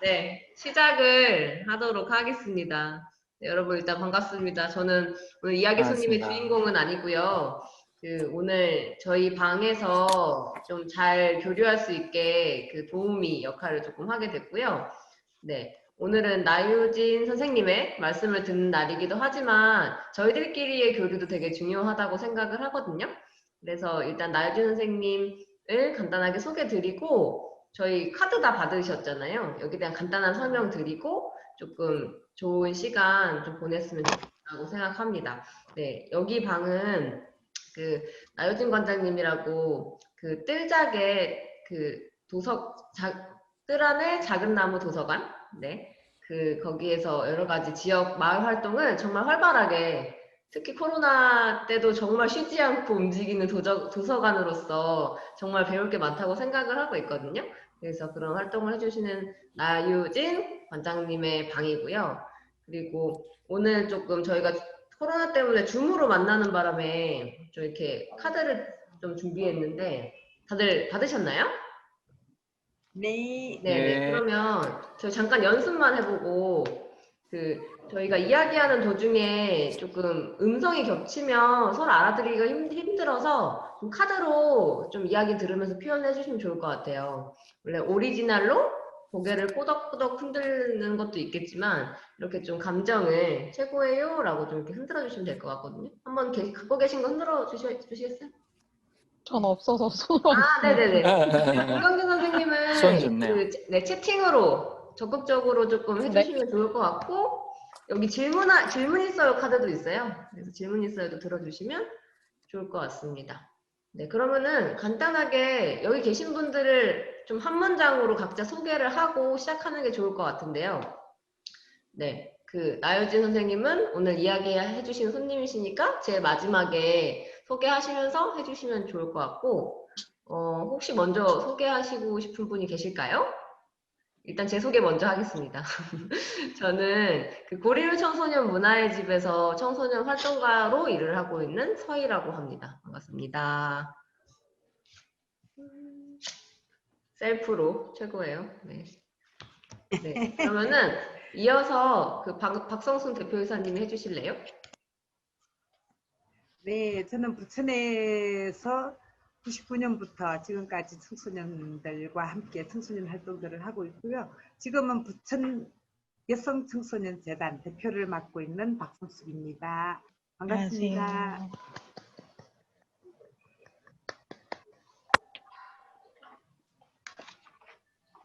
네, 시작을 하도록 하겠습니다. 네, 여러분 일단 반갑습니다. 저는 오늘 이야기 손님의 주인공은 아니고요. 오늘 저희 방에서 좀 잘 교류할 수 있게 도우미 역할을 조금 하게 됐고요. 네, 오늘은 나유진 선생님의 말씀을 듣는 날이기도 하지만 저희들끼리의 교류도 되게 중요하다고 생각을 하거든요. 그래서 일단 나유진 선생님을 간단하게 소개드리고 저희 카드 다 받으셨잖아요. 여기에 대한 간단한 설명 드리고 조금 좋은 시간 좀 보냈으면 좋겠다고 생각합니다. 네, 여기 방은 나유진 관장님이라고 뜰작의 뜰 안에 작은 나무 도서관, 네, 거기에서 여러 가지 지역 마을 활동을 정말 활발하게, 특히 코로나 때도 정말 쉬지 않고 움직이는 도서관으로서 정말 배울 게 많다고 생각을 하고 있거든요. 그래서 그런 활동을 해주시는 나유진 관장님의 방이고요. 그리고 오늘 조금 저희가 코로나 때문에 줌으로 만나는 바람에 좀 이렇게 카드를 좀 준비했는데 다들 받으셨나요? 네. 네네. 그러면 저희 잠깐 연습만 해보고 저희가 이야기하는 도중에 조금 음성이 겹치면 서로 알아듣기가 힘들어서 좀 카드로 좀 이야기 들으면서 표현해 주시면 좋을 것 같아요. 원래 오리지널로 고개를 꼬덕꼬덕 흔드는 것도 있겠지만 이렇게 좀 감정을 최고예요 라고 좀 이렇게 흔들어 주시면 될 것 같거든요. 한번 갖고 계신 거 흔들어 주시겠어요? 전 없어서 손 네네네. 김경진 선생님은 손 좋네요. 채팅으로 적극적으로 조금 해주시면 좋을 것 같고, 여기 질문 있어요 카드도 있어요. 그래서 질문 있어요도 들어주시면 좋을 것 같습니다. 네, 그러면은 간단하게 여기 계신 분들을 좀 한 문장으로 각자 소개를 하고 시작하는 게 좋을 것 같은데요. 네, 나유진 선생님은 오늘 이야기해 주신 손님이시니까 제일 마지막에 소개하시면서 해주시면 좋을 것 같고, 혹시 먼저 소개하시고 싶은 분이 계실까요? 일단 제 소개 먼저 하겠습니다. 저는 고리울 청소년 문화의 집에서 청소년 활동가로 일을 하고 있는 서희라고 합니다. 반갑습니다. 셀프로 최고예요. 네. 네, 그러면은 이어서 박성순 대표이사님이 해주실래요? 네, 저는 부천에서 99년부터 지금까지 청소년들과 함께 청소년 활동들을 하고 있고요. 지금은 부천 여성청소년재단 대표를 맡고 있는 박성숙입니다. 반갑습니다. 안녕하세요.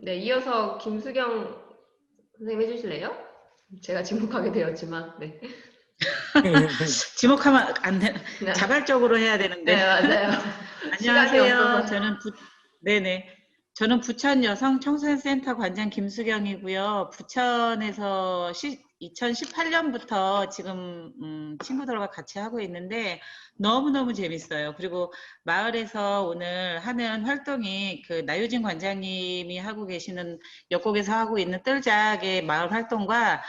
네, 이어서 김수경 선생님 해주실래요? 제가 지목하게 되었지만, 네. 지목하면 안 돼. 네. 자발적으로 해야 되는데. 네, 맞아요. 안녕하세요. 저는 부천 여성 청소년센터 관장 김수경이고요. 부천에서 2018년부터 지금 친구들과 같이 하고 있는데 너무너무 재밌어요. 그리고 마을에서 오늘 하는 활동이 나유진 관장님이 하고 계시는 역곡에서 하고 있는 뜰작의 마을 활동과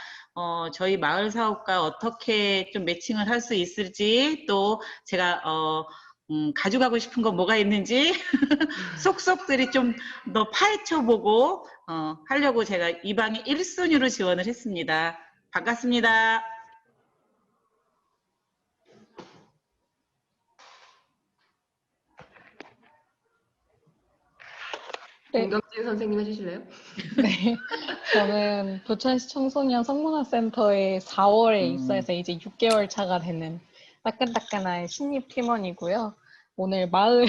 저희 마을 사업과 어떻게 좀 매칭을 할 수 있을지, 또 제가 가져가고 싶은 거 뭐가 있는지 속속들이 좀 더 파헤쳐보고 하려고 제가 이 방에 1순위로 지원을 했습니다. 반갑습니다. 김경진 선생님 해주실래요? 네, 저는 부천시 청소년 성문화센터에 4월에 입사해서 이제 6개월 차가 되는 따끈따끈한 신입 팀원이고요. 오늘 마을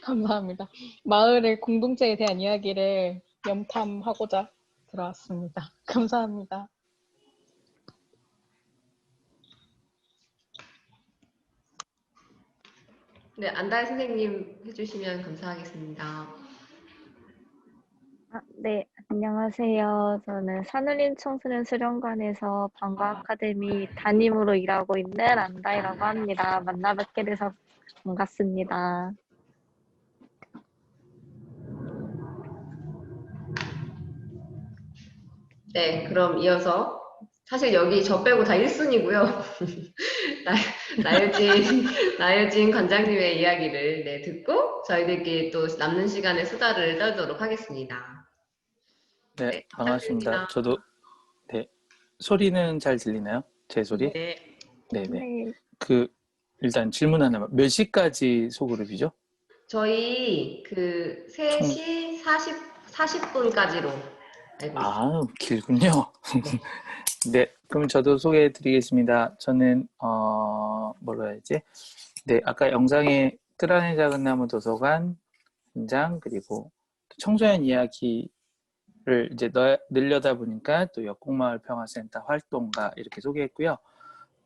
감사합니다. 마을의 공동체에 대한 이야기를 염탐하고자 들어왔습니다. 감사합니다. 네, 안달 선생님 해주시면 감사하겠습니다. 네, 안녕하세요. 저는 산울림 청소년 수련관에서 방과 아카데미 담임으로 일하고 있는 안다이라고 합니다. 만나 뵙게 돼서 반갑습니다. 네, 그럼 이어서 사실 여기 저 빼고 다 1순위고요. 나유진 관장님의 이야기를 듣고 저희들끼리 또 남는 시간에 수다를 떨도록 하겠습니다. 네, 네, 반갑습니다. 부탁드립니다. 저도, 네, 소리는 잘 들리나요? 제 소리? 네. 네네. 네, 일단 질문 하나만. 몇 시까지 소그룹이죠? 저희 그 총, 3시 40분까지로 알고 있습니다. 길군요. 네. 네, 그럼 저도 소개해 드리겠습니다. 저는, 뭐로 해야지? 네, 아까 영상에 뜰 안의 작은 나무 도서관 현장, 그리고 청소년 이야기를 이제 늘려다 보니까 또 역곡마을 평화센터 활동가 이렇게 소개했고요.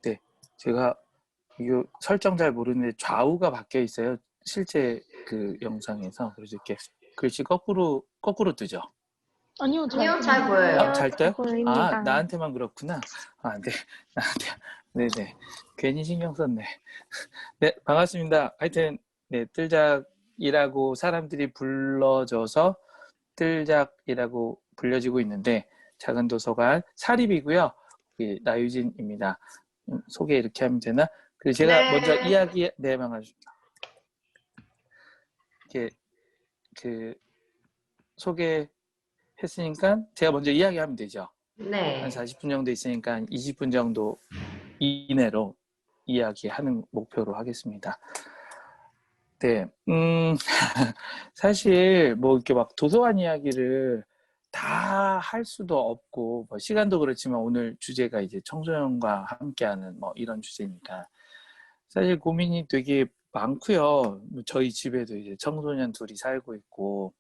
네, 제가 이거 설정 잘 모르는데 좌우가 바뀌어 있어요. 실제 그 영상에서. 그래서 이렇게 글씨 거꾸로 뜨죠. 아니요, 잘 아니요, 잘 보여요. 보여요. 잘 잘 떠요? 보입니다. 나한테만 그렇구나. 네. 나한테. 네네. 괜히 신경 썼네. 네, 반갑습니다. 하여튼, 네, 뜰작이라고 사람들이 불러줘서 뜰작이라고 불려지고 있는데, 작은 도서관 사립이고요. 나유진입니다. 소개 이렇게 하면 되나? 그리고 제가 먼저 네. 네, 반갑습니다. 이렇게, 소개했으니까 제가 먼저 이야기하면 되죠. 한 네. 40분 정도 있으니까 20분 정도 이내로 이야기하는 목표로 하겠습니다. 네, 사실 뭐 이렇게 막 도서관 이야기를 다 할 수도 없고, 뭐 시간도 그렇지만 오늘 주제가 이제 청소년과 함께하는 뭐 이런 주제니까 사실 고민이 되게 많고요. 저희 집에도 이제 청소년 둘이 살고 있고,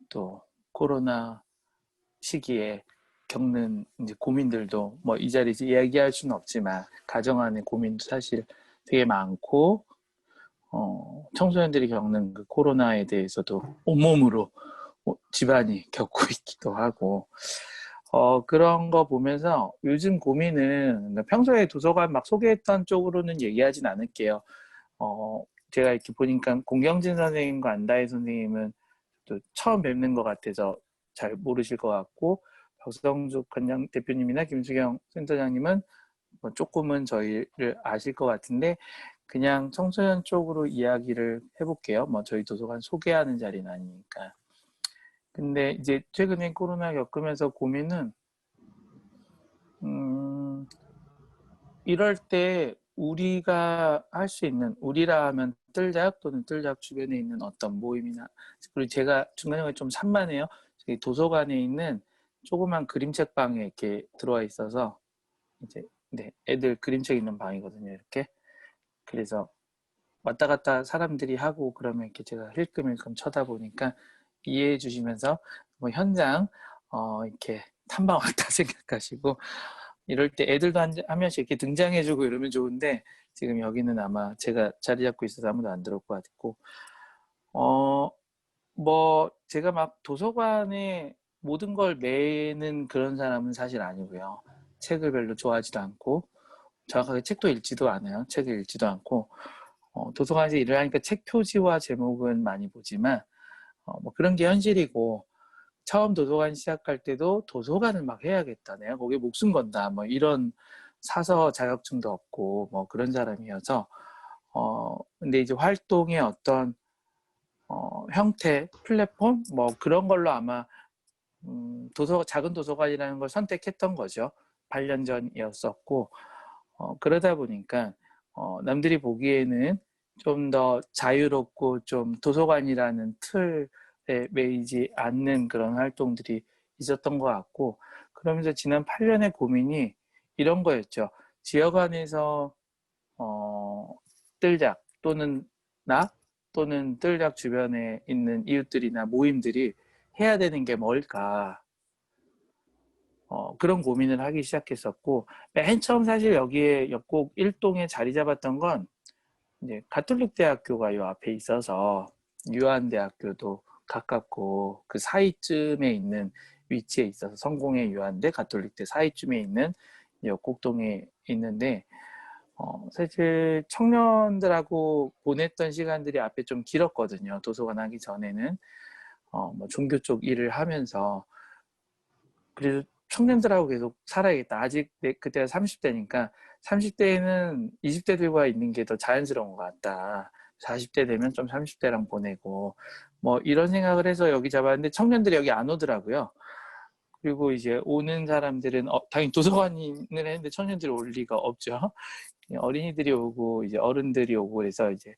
또 코로나 시기에 겪는 이제 고민들도 뭐 이 자리에서 이야기할 수는 없지만 가정 안의 고민도 사실 되게 많고, 청소년들이 겪는 그 코로나에 대해서도 온몸으로 집안이 겪고 있기도 하고, 그런 거 보면서 요즘 고민은 평소에 도서관 막 소개했던 쪽으로는 얘기하진 않을게요. 제가 이렇게 보니까 공경진 선생님과 안다혜 선생님은 또 처음 뵙는 것 같아서 잘 모르실 것 같고, 박성숙 관장 대표님이나 김수경 센터장님은 뭐 조금은 저희를 아실 것 같은데, 그냥 청소년 쪽으로 이야기를 해볼게요. 뭐 저희 도서관 소개하는 자리는 아니니까. 근데 이제 최근에 코로나 겪으면서 고민은, 이럴 때 우리가 할 수 있는, 우리라 하면 뜰작 또는 뜰작 주변에 있는 어떤 모임이나, 그리고 제가 중간중간에 좀 산만해요. 저희 도서관에 있는 조그만 그림책 방에 이렇게 들어와 있어서 이제 네, 애들 그림책 있는 방이거든요. 이렇게. 그래서 왔다 갔다 사람들이 하고 그러면 이렇게 제가 힐끔힐끔 쳐다보니까 이해해 주시면서 뭐 현장 이렇게 탐방 왔다 생각하시고, 이럴 때 애들도 한 명씩 이렇게 등장해주고 이러면 좋은데 지금 여기는 아마 제가 자리 잡고 있어서 아무도 안 들어올 것 같고, 뭐 제가 막 도서관에 모든 걸 매는 그런 사람은 사실 아니고요. 책을 별로 좋아하지도 않고 정확하게 책도 읽지도 않아요. 책을 읽지도 않고, 도서관에서 일을 하니까 책 표지와 제목은 많이 보지만 뭐 그런 게 현실이고, 처음 도서관 시작할 때도 도서관을 막 해야겠다, 내가 거기에 목숨 건다, 뭐 이런 사서 자격증도 없고 뭐 그런 사람이어서, 근데 이제 활동의 어떤 형태, 플랫폼 뭐 그런 걸로 아마 작은 도서관이라는 걸 선택했던 거죠. 8년 전이었었고, 그러다 보니까 남들이 보기에는 좀 더 자유롭고 좀 도서관이라는 틀에 매이지 않는 그런 활동들이 있었던 것 같고, 그러면서 지난 8년의 고민이 이런 거였죠. 지역 안에서 뜰작 또는 또는 뜰작 주변에 있는 이웃들이나 모임들이 해야 되는 게 뭘까, 그런 고민을 하기 시작했었고, 맨 처음 사실 여기에 역곡 1동에 자리 잡았던 건 이제 가톨릭 대학교가 요 앞에 있어서 유한대학교도 가깝고 그 사이쯤에 있는 위치에 있어서, 성공회 유한대 가톨릭대 사이쯤에 있는 역곡동에 있는데, 사실 청년들하고 보냈던 시간들이 앞에 좀 길었거든요. 도서관 하기 전에는 뭐 종교 쪽 일을 하면서. 그래서 청년들하고 계속 살아야겠다. 아직 그때가 30대니까 30대에는 20대들과 있는 게 더 자연스러운 것 같다. 40대 되면 좀 30대랑 보내고 뭐 이런 생각을 해서 여기 잡았는데 청년들이 여기 안 오더라고요. 그리고 이제 오는 사람들은 당연히 도서관을 했는데 청년들이 올 리가 없죠. 어린이들이 오고 이제 어른들이 오고 그래서 이제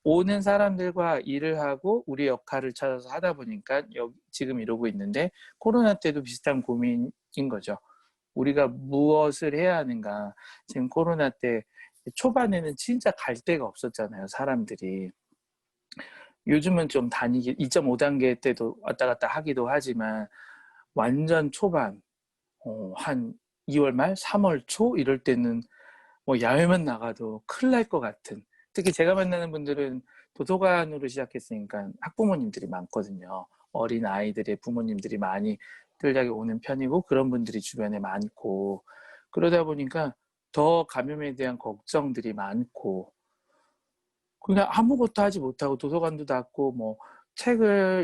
오는 사람들과 일을 하고 우리 역할을 찾아서 하다 보니까 지금 이러고 있는데 코로나 때도 비슷한 고민인 거죠. 우리가 무엇을 해야 하는가. 지금 코로나 때 초반에는 진짜 갈 데가 없었잖아요, 사람들이. 요즘은 좀 2.5단계 때도 왔다 갔다 하기도 하지만 완전 초반, 한 2월 말, 3월 초 이럴 때는 뭐 야외만 나가도 큰일 날 것 같은. 특히 제가 만나는 분들은 도서관으로 시작했으니까 학부모님들이 많거든요. 어린 아이들의 부모님들이 많이 뜰작에 오는 편이고 그런 분들이 주변에 많고 그러다 보니까 더 감염에 대한 걱정들이 많고 그냥 아무것도 하지 못하고 도서관도 닫고 뭐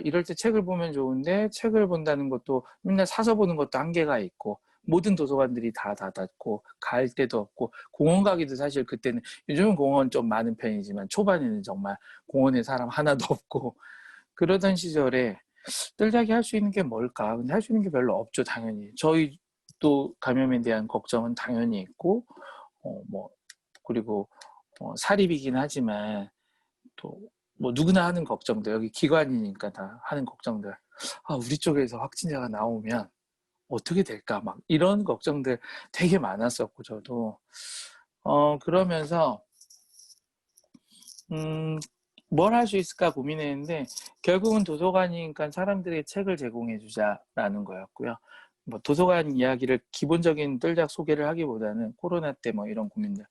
이럴 때 책을 보면 좋은데 책을 본다는 것도 맨날 사서 보는 것도 한계가 있고 모든 도서관들이 다 닫았고 갈 데도 없고 공원 가기도 사실 그때는 요즘은 공원 좀 많은 편이지만 초반에는 정말 공원에 사람 하나도 없고 그러던 시절에 뜰작이 할 수 있는 게 뭘까? 근데 할 수 있는 게 별로 없죠, 당연히. 저희도 감염에 대한 걱정은 당연히 있고 그리고 사립이긴 하지만 또 뭐 누구나 하는 걱정들 여기 기관이니까 다 하는 걱정들 우리 쪽에서 확진자가 나오면 어떻게 될까 막 이런 걱정들 되게 많았었고 저도 그러면서 뭘 할 수 있을까 고민했는데 결국은 도서관이니까 사람들에게 책을 제공해 주자라는 거였고요. 뭐 도서관 이야기를 기본적인 뜰작 소개를 하기보다는 코로나 때 뭐 이런 고민들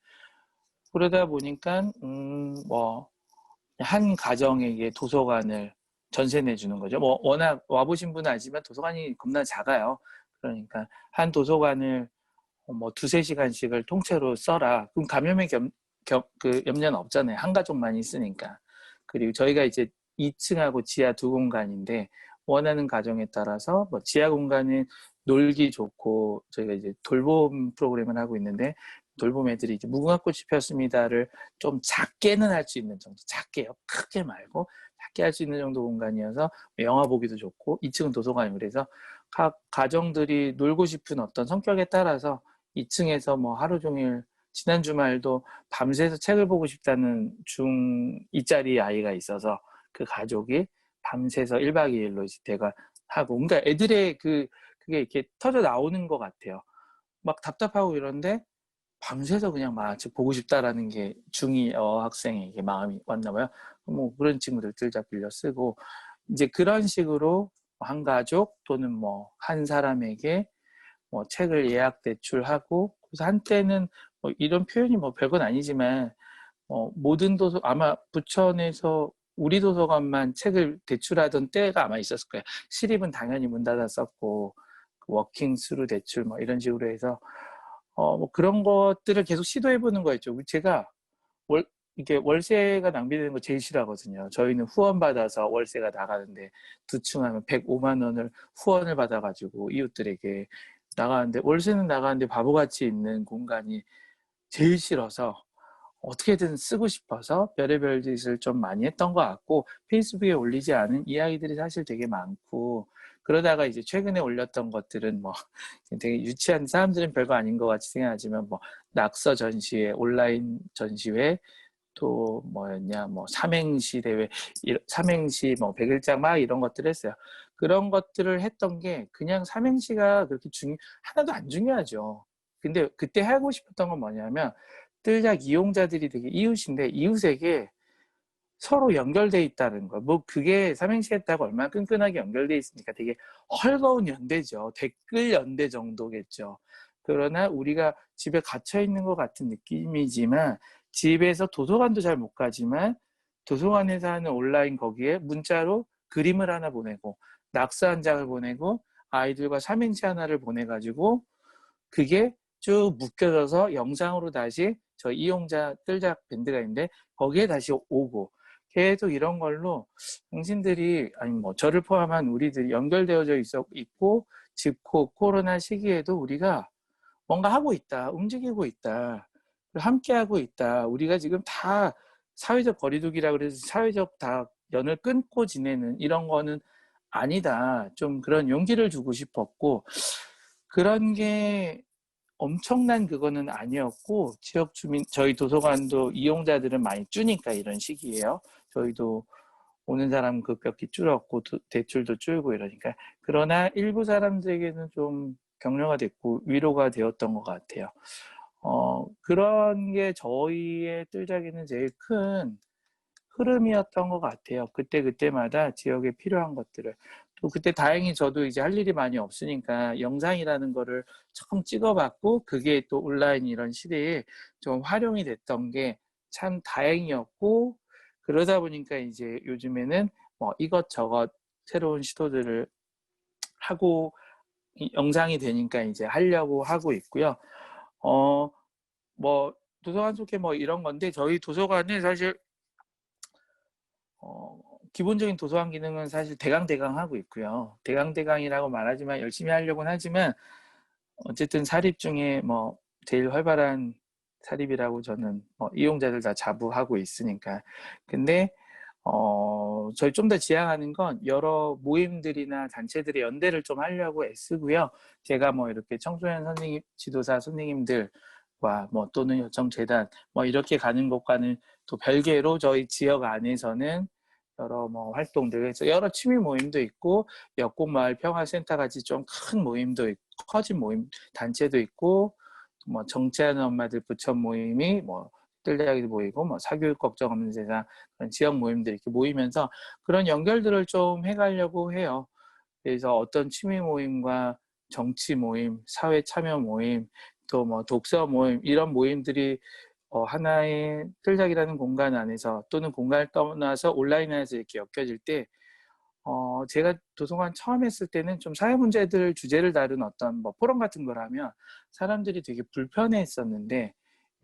그러다 보니까 뭐 한 가정에게 도서관을 전세 내주는 거죠. 뭐 워낙 와보신 분은 알지만 도서관이 겁나 작아요. 그러니까 한 도서관을 뭐 2-3시간씩을 통째로 써라. 그럼 감염의 그 염려는 없잖아요. 한 가족만 있으니까. 그리고 저희가 이제 2층하고 지하 2공간인데 원하는 가정에 따라서 뭐 지하 공간은 놀기 좋고 저희가 이제 돌봄 프로그램을 하고 있는데 돌봄 애들이 이제 무궁화꽃이 폈습니다를 좀 작게는 할 수 있는 정도, 작게요. 크게 말고 작게 할 수 있는 정도 공간이어서 영화 보기도 좋고 2층은 도서관이고 그래서 각 가정들이 놀고 싶은 어떤 성격에 따라서 2층에서 뭐 하루 종일 지난 주말도 밤새서 책을 보고 싶다는 중2짜리 아이가 있어서 그 가족이 밤새서 1박 2일로 이제 대가 하고 그러니까 애들의 그게 이렇게 터져 나오는 것 같아요. 막 답답하고 이런데 밤새서 그냥 막 보고 싶다라는 게 중2 여학생에게 마음이 왔나 봐요. 뭐 그런 친구들 뜰작 빌려 쓰고 이제 그런 식으로 한 가족 또는 뭐 한 사람에게 뭐 책을 예약 대출하고 그래서 한때는 뭐 이런 표현이 뭐 별건 아니지만 모든 아마 부천에서 우리 도서관만 책을 대출하던 때가 아마 있었을 거예요. 시립은 당연히 문 닫았었고 워킹 스루 대출 뭐 이런 식으로 해서 뭐 그런 것들을 계속 시도해보는 거였죠. 제가 이게 월세가 낭비되는 거 제일 싫어하거든요. 저희는 후원 받아서 월세가 나가는데 2층 하면 105만 원을 후원을 받아가지고 이웃들에게 나가는데 월세는 나가는데 바보같이 있는 공간이 제일 싫어서 어떻게든 쓰고 싶어서 별의별 짓을 좀 많이 했던 것 같고 페이스북에 올리지 않은 이야기들이 사실 되게 많고 그러다가 이제 최근에 올렸던 것들은 뭐 되게 유치한 사람들은 별거 아닌 것 같이 생각하지만 뭐 낙서 전시회, 온라인 전시회 또 뭐였냐 뭐 삼행시 대회, 삼행시 뭐 100일장 막 이런 것들을 했어요. 그런 것들을 했던 게 그냥 삼행시가 그렇게 하나도 안 중요하죠. 근데 그때 하고 싶었던 건 뭐냐면 뜰작 이용자들이 되게 이웃인데 이웃에게 서로 연결돼 있다는 거. 뭐 그게 삼행시 했다고 얼마나 끈끈하게 연결돼 있으니까 되게 헐거운 연대죠. 댓글 연대 정도겠죠. 그러나 우리가 집에 갇혀 있는 것 같은 느낌이지만 집에서 도서관도 잘 못 가지만 도서관에서 하는 온라인 거기에 문자로 그림을 하나 보내고 낙서 한 장을 보내고 아이들과 삼행시 하나를 보내가지고 그게 쭉 묶여져서 영상으로 다시 저 이용자 뜰작 밴드가 있는데 거기에 다시 오고 계속 이런 걸로 당신들이 아니 뭐 저를 포함한 우리들이 연결되어져 있고 짚고 코로나 시기에도 우리가 뭔가 하고 있다, 움직이고 있다, 함께 하고 있다. 우리가 지금 다 사회적 거리두기라 그래서 사회적 다 연을 끊고 지내는 이런 거는 아니다. 좀 그런 용기를 주고 싶었고, 그런 게 엄청난 그거는 아니었고, 지역 주민, 저희 도서관도 이용자들은 많이 주니까 이런 시기예요. 저희도 오는 사람 급격히 줄었고, 대출도 줄고 이러니까. 그러나 일부 사람들에게는 좀 격려가 됐고, 위로가 되었던 것 같아요. 그런 게 저희의 뜰작에는 제일 큰 흐름이었던 것 같아요. 그때마다 지역에 필요한 것들을. 또 그때 다행히 저도 이제 할 일이 많이 없으니까 영상이라는 거를 처음 찍어봤고, 그게 또 온라인 이런 시대에 좀 활용이 됐던 게 참 다행이었고, 그러다 보니까 이제 요즘에는 뭐 이것저것 새로운 시도들을 하고, 영상이 되니까 이제 하려고 하고 있고요. 뭐 도서관 속에 뭐 이런 건데, 저희 도서관은 사실 기본적인 도서관 기능은 사실 대강대강 하고 있고요. 대강대강이라고 말하지만 열심히 하려고는 하지만 어쨌든 사립 중에 뭐 제일 활발한 사립이라고 저는 이용자들 다 자부하고 있으니까. 근데 저희 좀 더 지향하는 건 여러 모임들이나 단체들의 연대를 좀 하려고 애쓰고요. 제가 뭐 이렇게 청소년 선생님, 지도사 선생님들과 뭐 또는 요청재단 뭐 이렇게 가는 것과는 또 별개로 저희 지역 안에서는 여러 뭐 활동들, 그래서 여러 취미 모임도 있고 역곡마을 평화센터 같이 좀 큰 모임도 있고 커진 모임 단체도 있고, 뭐 정치하는 엄마들 부천 모임이 뭐 뜰대하기도 모이고, 뭐 사교육 걱정 없는 세상 그런 지역 모임들 이렇게 모이면서 그런 연결들을 좀 해가려고 해요. 그래서 어떤 취미 모임과 정치 모임, 사회 참여 모임, 또 뭐 독서 모임 이런 모임들이 하나의 뜰작이라는 공간 안에서 또는 공간을 떠나서 온라인에서 이렇게 엮여질 때, 제가 도서관 처음 했을 때는 좀 사회 문제들 주제를 다룬 어떤 뭐 포럼 같은 걸 하면 사람들이 되게 불편해 했었는데,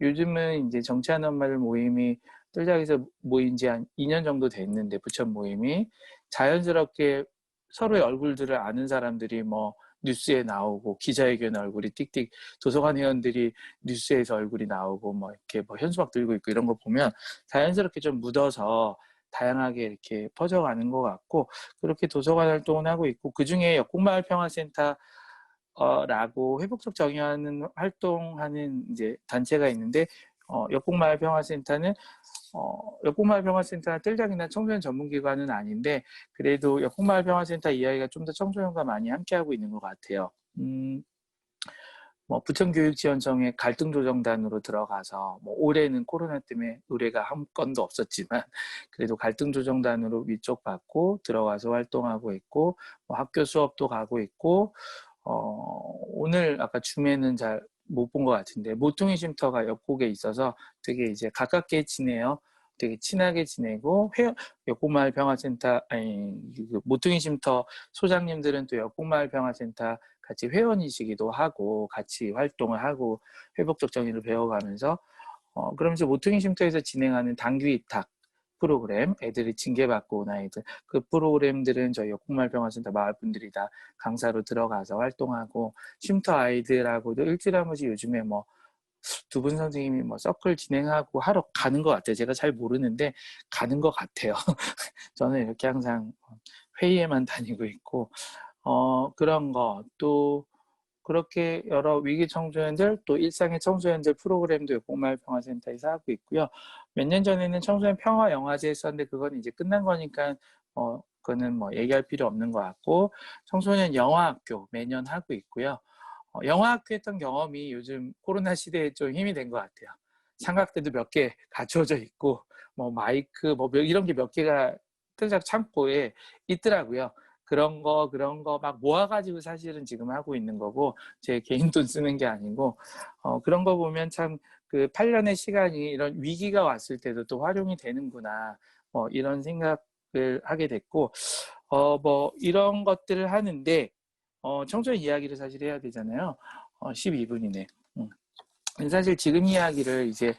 요즘은 이제 정치하는 엄마들 모임이 뜰작에서 모인 지 한 2년 정도 됐는데, 부천 모임이 자연스럽게 서로의 얼굴들을 아는 사람들이 뭐 뉴스에 나오고, 기자회견 얼굴이 띡띡, 도서관 회원들이 뉴스에서 얼굴이 나오고, 뭐 이렇게 뭐 현수막 들고 있고 이런 거 보면 자연스럽게 좀 묻어서 다양하게 이렇게 퍼져가는 것 같고, 그렇게 도서관 활동을 하고 있고, 그중에 역곡마을 평화센터 라고 회복적 정의하는 활동하는 이제 단체가 있는데, 역곡마을 평화센터는 역곡마을 평화센터나 뜰작이나 청소년 전문기관은 아닌데, 그래도 역곡마을 평화센터 이야기가 좀 더 청소년과 많이 함께하고 있는 것 같아요. 뭐 부천교육지원청의 갈등조정단으로 들어가서, 뭐 올해는 코로나 때문에 노래가 한 건도 없었지만 그래도 갈등조정단으로 위촉 받고 들어가서 활동하고 있고, 뭐 학교 수업도 가고 있고, 오늘 아까 줌에는 잘 못 본 것 같은데 모퉁이 쉼터가 옆곡에 있어서 되게 이제 가깝게 지내요. 되게 친하게 지내고, 역곡마을 평화센터, 아니, 모퉁이 쉼터 소장님들은 또 역곡마을 평화센터 같이 회원이시기도 하고 같이 활동을 하고 회복적 정의를 배워가면서, 그러면서 모퉁이 쉼터에서 진행하는 당귀 입학 프로그램, 애들이 징계받고 온 아이들, 그 프로그램들은 저희 역곡마을 평화센터 마을분들이 다 강사로 들어가서 활동하고, 쉼터 아이들하고도 일주일에 한 번씩 요즘에 뭐 두 분 선생님이 뭐 서클 진행하고 하러 가는 것 같아요. 제가 잘 모르는데 가는 것 같아요. 저는 이렇게 항상 회의에만 다니고 있고, 그런 거, 또 그렇게 여러 위기 청소년들, 또 일상의 청소년들 프로그램도 역곡마을 평화센터에서 하고 있고요. 몇 년 전에는 청소년 평화 영화제 했었는데 그건 이제 끝난 거니까 그거는 뭐 얘기할 필요 없는 것 같고, 청소년 영화학교 매년 하고 있고요. 영화학교 했던 경험이 요즘 코로나 시대에 좀 힘이 된 것 같아요. 삼각대도 몇 개 갖춰져 있고, 뭐 마이크 뭐 이런 게 몇 개가 뜰작 창고에 있더라고요. 그런 거 막 모아가지고 사실은 지금 하고 있는 거고, 제 개인 돈 쓰는 게 아니고, 그런 거 보면 참 그 8년의 시간이 이런 위기가 왔을 때도 또 활용이 되는구나, 이런 생각을 하게 됐고, 뭐 이런 것들을 하는데, 청소년 이야기를 사실 해야 되잖아요. 12분이네. 사실 지금 이야기를 이제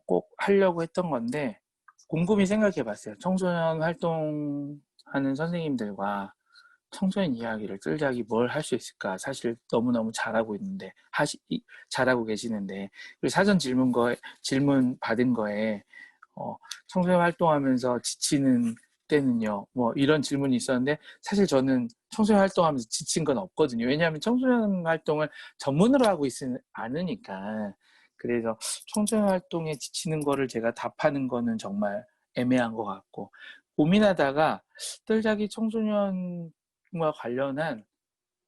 꼭 하려고 했던 건데, 곰곰이 생각해 봤어요. 청소년 활동하는 선생님들과 청소년 이야기를 뜰작이 뭘 할 수 있을까? 사실 너무너무 잘하고 있는데, 잘하고 계시는데, 그리고 사전 질문 받은 거에, 청소년 활동하면서 지치는 때는요? 뭐 이런 질문이 있었는데 사실 저는 청소년 활동하면서 지친 건 없거든요. 왜냐하면 청소년 활동을 전문으로 하고 있지는 않으니까. 그래서 청소년 활동에 지치는 거를 제가 답하는 거는 정말 애매한 것 같고, 고민하다가 뜰자기 청소년과 관련한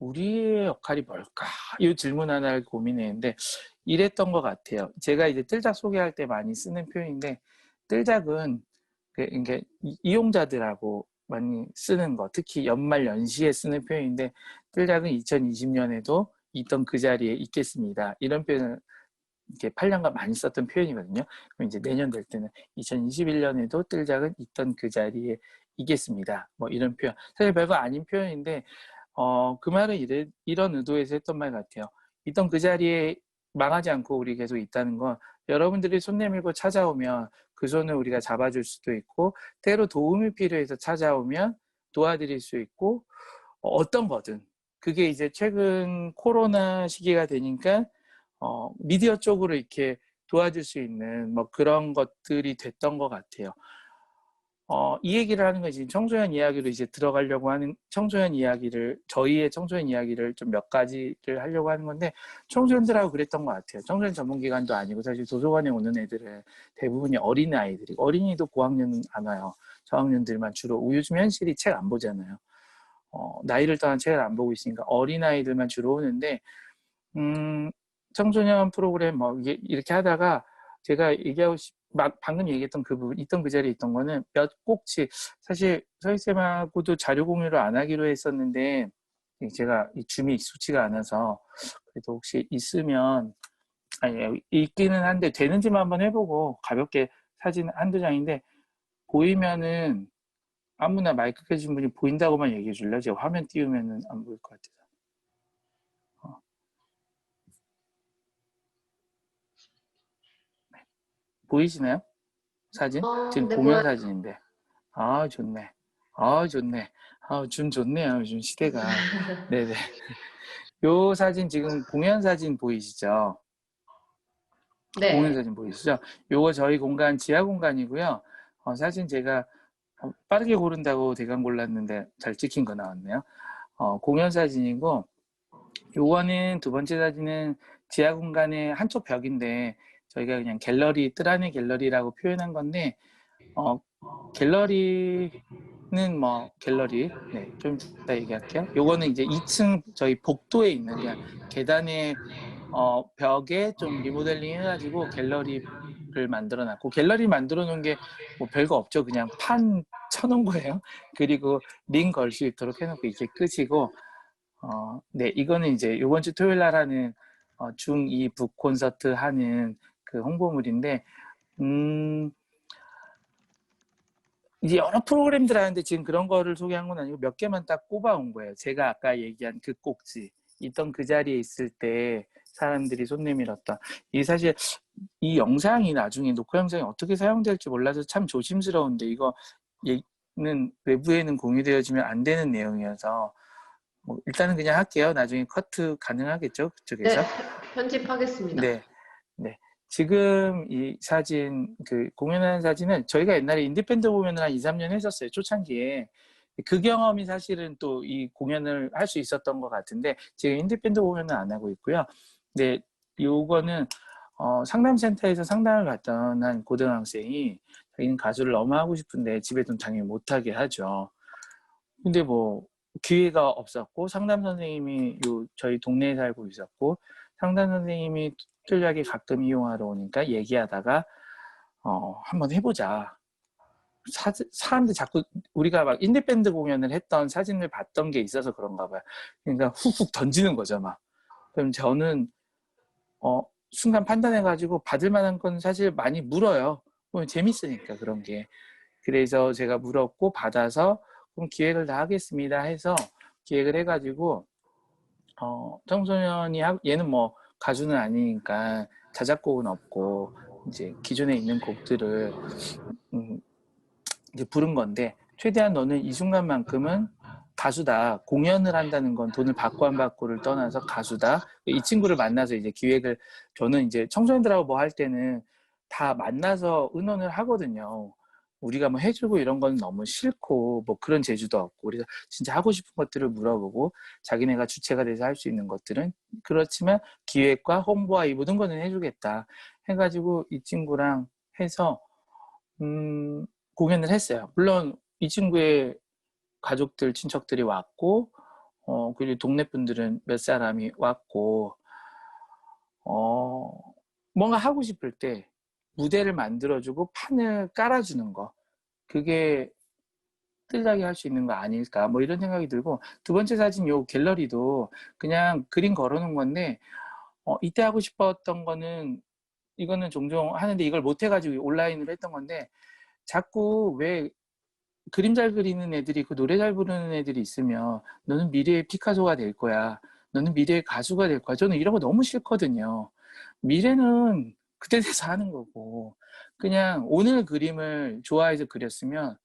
우리의 역할이 뭘까? 이 질문 하나를 고민했는데 이랬던 것 같아요. 제가 이제 뜰작 소개할 때 많이 쓰는 표현인데, 뜰작은 그러니까 이용자들하고 많이 쓰는 거, 특히 연말 연시에 쓰는 표현인데, 뜰작은 2020년에도 있던 그 자리에 있겠습니다. 이런 표현을 이렇게 8년간 많이 썼던 표현이거든요. 그럼 이제 내년 될 때는 2021년에도 뜰작은 있던 그 자리에 있겠습니다. 뭐 이런 표현. 사실 별거 아닌 표현인데, 그 말은 이런 의도에서 했던 말 같아요. 있던 그 자리에 망하지 않고 우리 계속 있다는 건, 여러분들이 손 내밀고 찾아오면 그 손을 우리가 잡아줄 수도 있고, 때로 도움이 필요해서 찾아오면 도와드릴 수 있고, 어떤 거든. 그게 이제 최근 코로나 시기가 되니까 미디어 쪽으로 이렇게 도와줄 수 있는 뭐 그런 것들이 됐던 것 같아요. 이 얘기를 하는 건 지금 청소년 이야기로 이제 들어가려고 하는, 저희의 청소년 이야기를 좀 몇 가지를 하려고 하는 건데, 청소년들하고 그랬던 것 같아요. 청소년 전문기관도 아니고 사실 도서관에 오는 애들은 대부분이 어린아이들이고, 어린이도 고학년은 안 와요. 저학년들만 주로, 요즘 현실이 책 안 보잖아요. 나이를 떠난 책을 안 보고 있으니까 어린아이들만 주로 오는데, 청소년 프로그램 뭐 이렇게 하다가 제가 방금 얘기했던 그 부분, 있던 그 자리에 있던 거는 몇 꼭지, 사실 서희쌤하고도 자료 공유를 안 하기로 했었는데 제가 이 줌이 익숙치가 않아서, 그래도 혹시 있으면, 아니 있기는 한데 되는지만 한번 해보고, 가볍게 사진 한두 장인데 보이면은 아무나 마이크 켜진 분이 보인다고만 얘기해 줄래요? 제가 화면 띄우면은 안 보일 것 같아서. 보이시나요? 사진? 지금 네, 공연 보여요. 사진인데. 좋네. 좋네. 줌 좋네요. 요즘 시대가. 네네. 요 사진 지금 공연 사진 보이시죠? 공연 네. 사진 보이시죠? 요거 저희 공간, 지하 공간이고요. 사진 제가 빠르게 고른다고 대강 골랐는데 잘 찍힌 거 나왔네요. 공연 사진이고, 요거는 두 번째 사진은 지하 공간의 한쪽 벽인데, 저희가 그냥 갤러리, 뜰 안의 갤러리라고 표현한 건데, 갤러리는 뭐 갤러리, 네, 좀 이따 얘기할게요. 요거는 이제 2층 저희 복도에 있는, 그냥 계단에 벽에 좀 리모델링 해가지고 갤러리를 만들어 놨고, 갤러리 만들어 놓은 게 뭐 별거 없죠. 그냥 판 쳐놓은 거예요. 그리고 링 걸 수 있도록 해놓고 이게 끝이고, 네, 이거는 이제 이번 주 토요일 날 하는 중2 북 콘서트 하는 그 홍보물인데, 이제 여러 프로그램들 하는데 지금 그런 거를 소개한 건 아니고 몇 개만 딱 꼽아온 거예요. 제가 아까 얘기한 그 꼭지, 있던 그 자리에 있을 때 사람들이 손 내밀었다. 이 사실 이 영상이 나중에 녹화 영상이 어떻게 사용될지 몰라서 참 조심스러운데, 이거 얘는 외부에는 공유되어지면 안 되는 내용이어서 뭐 일단은 그냥 할게요. 나중에 커트 가능하겠죠, 그쪽에서? 네, 편집하겠습니다. 네, 네. 지금 이 사진, 그 공연하는 사진은 저희가 옛날에 인디밴드 공연을 한 2, 3년 했었어요. 초창기에. 그 경험이 사실은 또 이 공연을 할 수 있었던 것 같은데, 지금 인디밴드 공연은 안 하고 있고요. 근데 요거는 상담센터에서 상담을 받던 한 고등학생이 자기는 가수를 너무 하고 싶은데 집에서는 당연히 못하게 하죠. 근데 뭐 기회가 없었고, 상담 선생님이 저희 동네에 살고 있었고, 상담 선생님이 뜰작이 가끔 이용하러 오니까 얘기하다가 한번 해보자. 사람들 자꾸 우리가 막 인디밴드 공연을 했던 사진을 봤던 게 있어서 그런가 봐요. 그러니까 훅훅 던지는 거죠, 막. 그럼 저는 순간 판단해가지고 받을 만한 건 사실 많이 물어요. 재밌으니까 그런 게. 그래서 제가 물었고 받아서 그럼 기획을 다 하겠습니다 해서 기획을 해가지고, 청소년이 얘는 뭐 가수는 아니니까 자작곡은 없고 이제 기존에 있는 곡들을 이제 부른 건데, 최대한 너는 이 순간만큼은 가수다. 공연을 한다는 건 돈을 받고 안 받고를 떠나서 가수다. 이 친구를 만나서 이제 기획을, 저는 이제 청소년들하고 뭐 할 때는 다 만나서 의논을 하거든요. 우리가 뭐 해주고 이런 건 너무 싫고 뭐 그런 재주도 없고 그래서 진짜 하고 싶은 것들을 물어보고 자기네가 주체가 돼서 할 수 있는 것들은 그렇지만 기획과 홍보와 이 모든 거는 해주겠다 해가지고 이 친구랑 해서 공연을 했어요. 물론 이 친구의 가족들 친척들이 왔고 그리고 동네 분들은 몇 사람이 왔고 뭔가 하고 싶을 때 무대를 만들어주고 판을 깔아주는 거 그게 뜰다게 할 수 있는 거 아닐까 뭐 이런 생각이 들고 두 번째 사진 요 갤러리도 그냥 그림 걸어놓은 건데 이때 하고 싶었던 거는 이거는 종종 하는데 이걸 못 해가지고 온라인으로 했던 건데 자꾸 왜 그림 잘 그리는 애들이 있고 노래 잘 부르는 애들이 있으면 너는 미래의 피카소가 될 거야. 너는 미래의 가수가 될 거야. 저는 이런 거 너무 싫거든요. 미래는 그때 돼서 하는 거고 그냥 오늘 그림을 좋아해서 그렸으면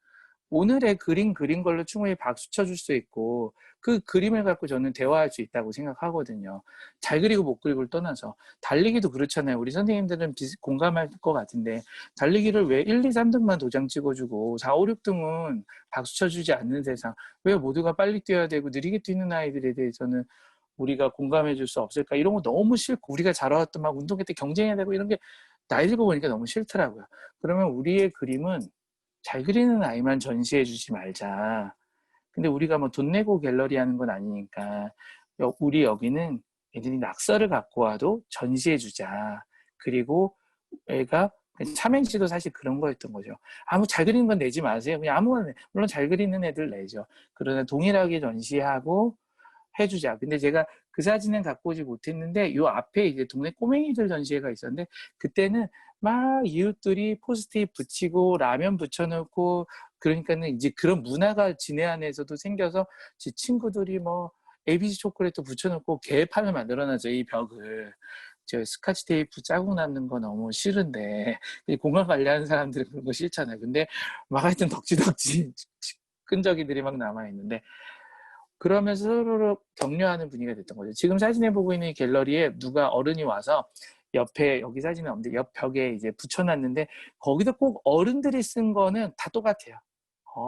오늘의 그린 걸로 충분히 박수 쳐줄 수 있고 그 그림을 갖고 저는 대화할 수 있다고 생각하거든요. 잘 그리고 못 그리고를 떠나서 달리기도 그렇잖아요. 우리 선생님들은 공감할 것 같은데 달리기를 왜 1, 2, 3등만 도장 찍어주고 4, 5, 6등은 박수 쳐주지 않는 세상 왜 모두가 빨리 뛰어야 되고 느리게 뛰는 아이들에 대해서는 우리가 공감해 줄 수 없을까 이런 거 너무 싫고 우리가 자라왔던 막 운동회 때 경쟁해야 되고 이런 게 나이 들고 보니까 너무 싫더라고요. 그러면 우리의 그림은 잘 그리는 아이만 전시해 주지 말자. 근데 우리가 뭐 돈 내고 갤러리 하는 건 아니니까 우리 여기는 애들이 낙서를 갖고 와도 전시해 주자. 그리고 애가 삼행시도 사실 그런 거였던 거죠. 아무 잘 그리는 건 내지 마세요. 그냥 아무거나 물론 잘 그리는 애들 내죠. 그러나 동일하게 전시하고 해주자. 근데 제가 그 사진은 갖고 오지 못했는데 요 앞에 이제 동네 꼬맹이들 전시회가 있었는데 그때는 막 이웃들이 포스트잇 붙이고 라면 붙여놓고 그러니까는 이제 그런 문화가 지내 안에서도 생겨서 제 친구들이 뭐 ABC 초콜릿도 붙여놓고 개판을 만들어놨죠. 이 벽을. 저 스카치 테이프 자국 남는 거 너무 싫은데 공간 관리하는 사람들은 그런 거 싫잖아요. 근데 막 하여튼 덕지덕지 끈적이들이 막 남아있는데 그러면서 서로 격려하는 분위기가 됐던 거죠. 지금 사진에 보고 있는 갤러리에 누가 어른이 와서 옆에 여기 사진은 없는데 옆 벽에 이제 붙여놨는데 거기도 꼭 어른들이 쓴 거는 다 똑같아요.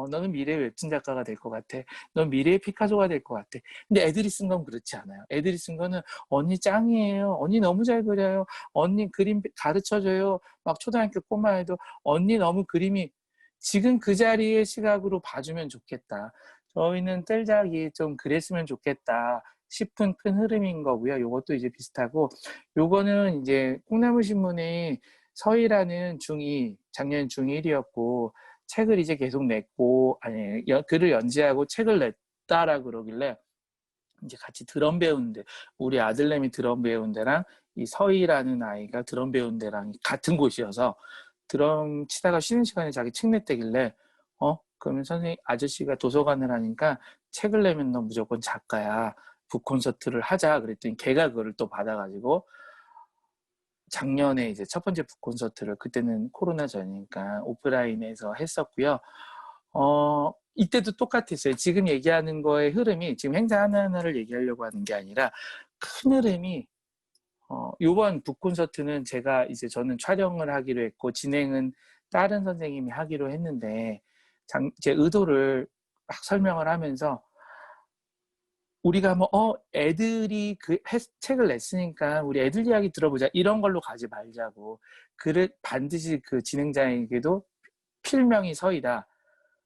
너는 미래의 웹툰 작가가 될 것 같아. 넌 미래의 피카소가 될 것 같아. 근데 애들이 쓴 건 그렇지 않아요. 애들이 쓴 거는 언니 짱이에요. 언니 너무 잘 그려요. 언니 그림 가르쳐줘요. 막 초등학교 꼬마애도 언니 너무 그림이 지금 그 자리의 시각으로 봐주면 좋겠다. 저희는 뜰작이 좀 그랬으면 좋겠다 싶은 큰 흐름인 거고요. 요것도 이제 비슷하고 요거는 이제 콩나물신문이 서희라는 중2 작년 중1이었고 책을 이제 계속 냈고 아니 글을 연재하고 책을 냈다라 그러길래 이제 같이 드럼 배우는데 우리 아들내미 드럼 배운 데랑 이 서희라는 아이가 드럼 배운 데랑 같은 곳이어서 드럼 치다가 쉬는 시간에 자기 책 냈다길래 그러면 선생님 아저씨가 도서관을 하니까 책을 내면 너 무조건 작가야. 북콘서트를 하자. 그랬더니 걔가 그거를 또 받아가지고 작년에 이제 첫 번째 북콘서트를 그때는 코로나 전이니까 오프라인에서 했었고요. 이때도 똑같았어요. 지금 얘기하는 거의 흐름이 지금 행사 하나하나를 얘기하려고 하는 게 아니라 큰 흐름이 요번 북콘서트는 제가 이제 저는 촬영을 하기로 했고 진행은 다른 선생님이 하기로 했는데 제 의도를 막 설명을 하면서 우리가 뭐 애들이 책을 냈으니까 우리 애들 이야기 들어보자 이런 걸로 가지 말자고 반드시 그 진행자에게도 필명이 서이다.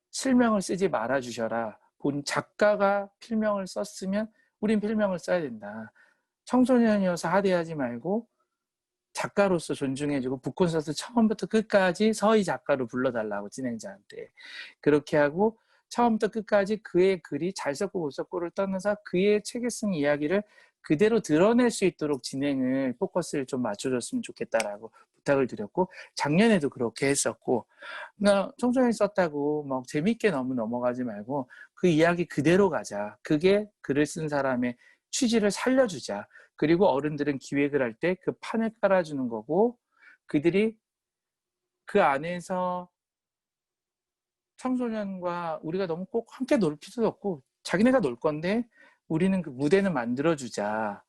실명을 쓰지 말아주셔라. 본 작가가 필명을 썼으면 우린 필명을 써야 된다. 청소년이어서 하대하지 말고 작가로서 존중해주고 북콘서트 처음부터 끝까지 서희 작가로 불러달라고 진행자한테 그렇게 하고 처음부터 끝까지 그의 글이 잘 썼고 못 썼고를 떠나서 그의 책에 쓴 이야기를 그대로 드러낼 수 있도록 진행을 포커스를 좀 맞춰줬으면 좋겠다라고 부탁을 드렸고 작년에도 그렇게 했었고 청소년이 썼다고 막 재밌게 너무 넘어가지 말고 그 이야기 그대로 가자. 그게 글을 쓴 사람의 취지를 살려주자. 그리고 어른들은 기획을 할 때 그 판을 깔아주는 거고 그들이 그 안에서 청소년과 우리가 너무 꼭 함께 놀 필요도 없고 자기네가 놀 건데 우리는 그 무대는 만들어주자.